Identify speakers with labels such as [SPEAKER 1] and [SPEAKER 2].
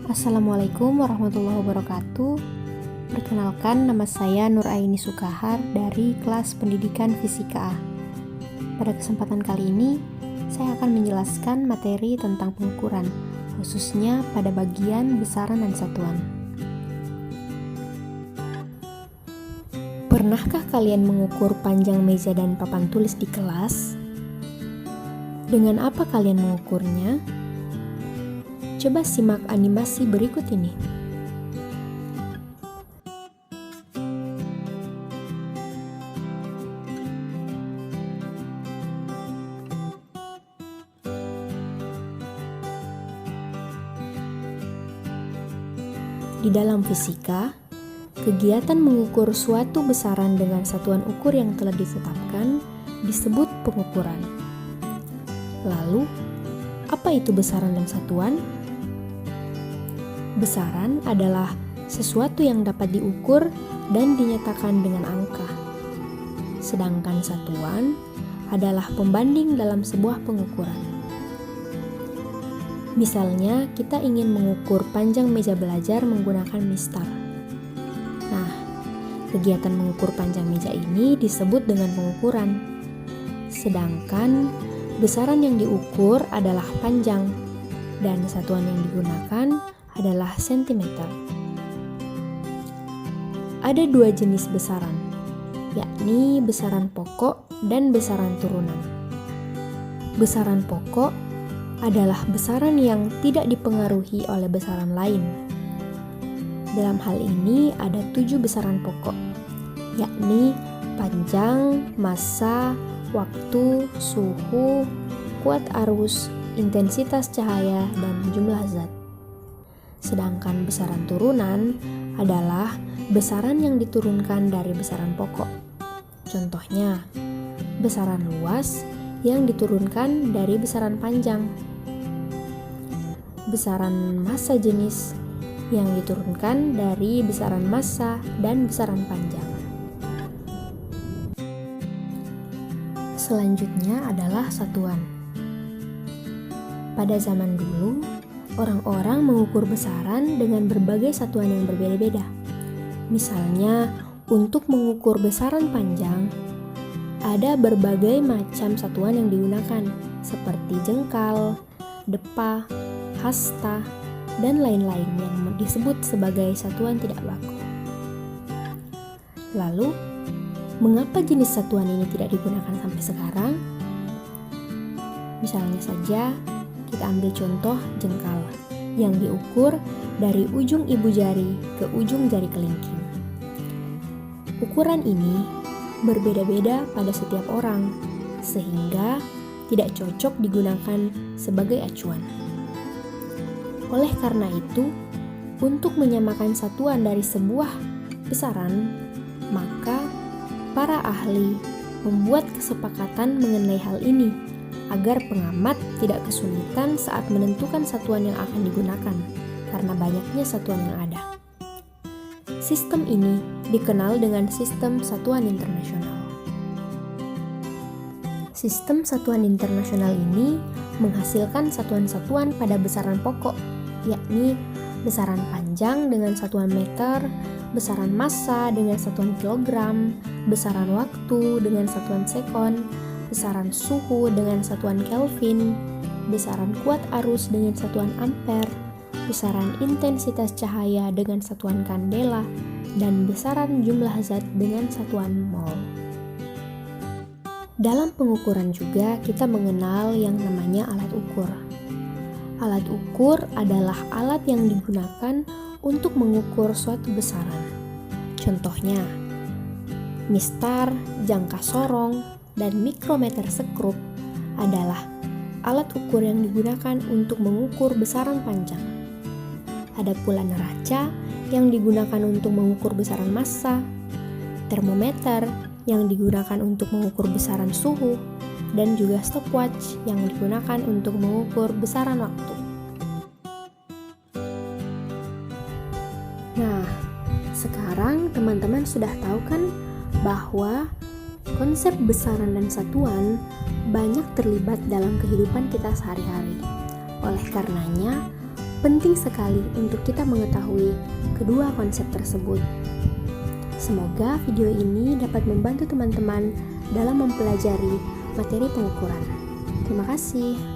[SPEAKER 1] Assalamualaikum warahmatullahi wabarakatuh. Perkenalkan, nama saya Nur Aini Sukahar dari kelas Pendidikan Fisika A. Pada kesempatan kali ini, saya akan menjelaskan materi tentang pengukuran, khususnya pada bagian besaran dan satuan. Pernahkah kalian mengukur panjang meja dan papan tulis di kelas? Dengan apa kalian mengukurnya? Coba simak animasi berikut ini. Di dalam fisika, kegiatan mengukur suatu besaran dengan satuan ukur yang telah ditetapkan disebut pengukuran. Lalu, apa itu besaran dan satuan? Besaran adalah sesuatu yang dapat diukur dan dinyatakan dengan angka. Sedangkan satuan adalah pembanding dalam sebuah pengukuran. Misalnya, kita ingin mengukur panjang meja belajar menggunakan mistar. Nah, kegiatan mengukur panjang meja ini disebut dengan pengukuran. Sedangkan besaran yang diukur adalah panjang dan satuan yang digunakan adalah sentimeter. Ada dua jenis besaran, yakni besaran pokok dan besaran turunan. Besaran pokok adalah besaran yang tidak dipengaruhi oleh besaran lain. Dalam hal ini ada 7 besaran pokok, yakni panjang, massa, waktu, suhu, kuat arus, intensitas cahaya, dan jumlah zat. Sedangkan besaran turunan adalah besaran yang diturunkan dari besaran pokok. Contohnya, besaran luas yang diturunkan dari besaran panjang. Besaran massa jenis yang diturunkan dari besaran massa dan besaran panjang. Selanjutnya adalah satuan. Pada zaman dulu, orang-orang mengukur besaran dengan berbagai satuan yang berbeda-beda. Misalnya, untuk mengukur besaran panjang, ada berbagai macam satuan yang digunakan, seperti jengkal, depa, hasta, dan lain-lain yang disebut sebagai satuan tidak baku. Lalu, mengapa jenis satuan ini tidak digunakan sampai sekarang? Misalnya saja, kita ambil contoh jengkal yang diukur dari ujung ibu jari ke ujung jari kelingking. Ukuran ini berbeda-beda pada setiap orang, sehingga tidak cocok digunakan sebagai acuan. Oleh karena itu, untuk menyamakan satuan dari sebuah besaran, maka para ahli membuat kesepakatan mengenai hal ini agar pengamat tidak kesulitan saat menentukan satuan yang akan digunakan karena banyaknya satuan yang ada. Sistem ini dikenal dengan sistem satuan internasional. Sistem satuan internasional ini menghasilkan satuan-satuan pada besaran pokok, yakni besaran panjang dengan satuan meter, besaran massa dengan satuan kilogram, besaran waktu dengan satuan sekon, besaran suhu dengan satuan Kelvin, besaran kuat arus dengan satuan ampere, besaran intensitas cahaya dengan satuan kandela, dan besaran jumlah zat dengan satuan mol. Dalam pengukuran juga kita mengenal yang namanya alat ukur. Alat ukur adalah alat yang digunakan untuk mengukur suatu besaran. Contohnya, mistar, jangka sorong, dan mikrometer sekrup adalah alat ukur yang digunakan untuk mengukur besaran panjang. Ada pula neraca yang digunakan untuk mengukur besaran massa, termometer yang digunakan untuk mengukur besaran suhu, dan juga stopwatch yang digunakan untuk mengukur besaran waktu. Nah, sekarang teman-teman sudah tahu kan bahwa konsep besaran dan satuan banyak terlibat dalam kehidupan kita sehari-hari. Oleh karenanya, Penting sekali untuk kita mengetahui kedua konsep tersebut. Semoga video ini dapat membantu teman-teman dalam mempelajari materi pengukuran. Terima kasih.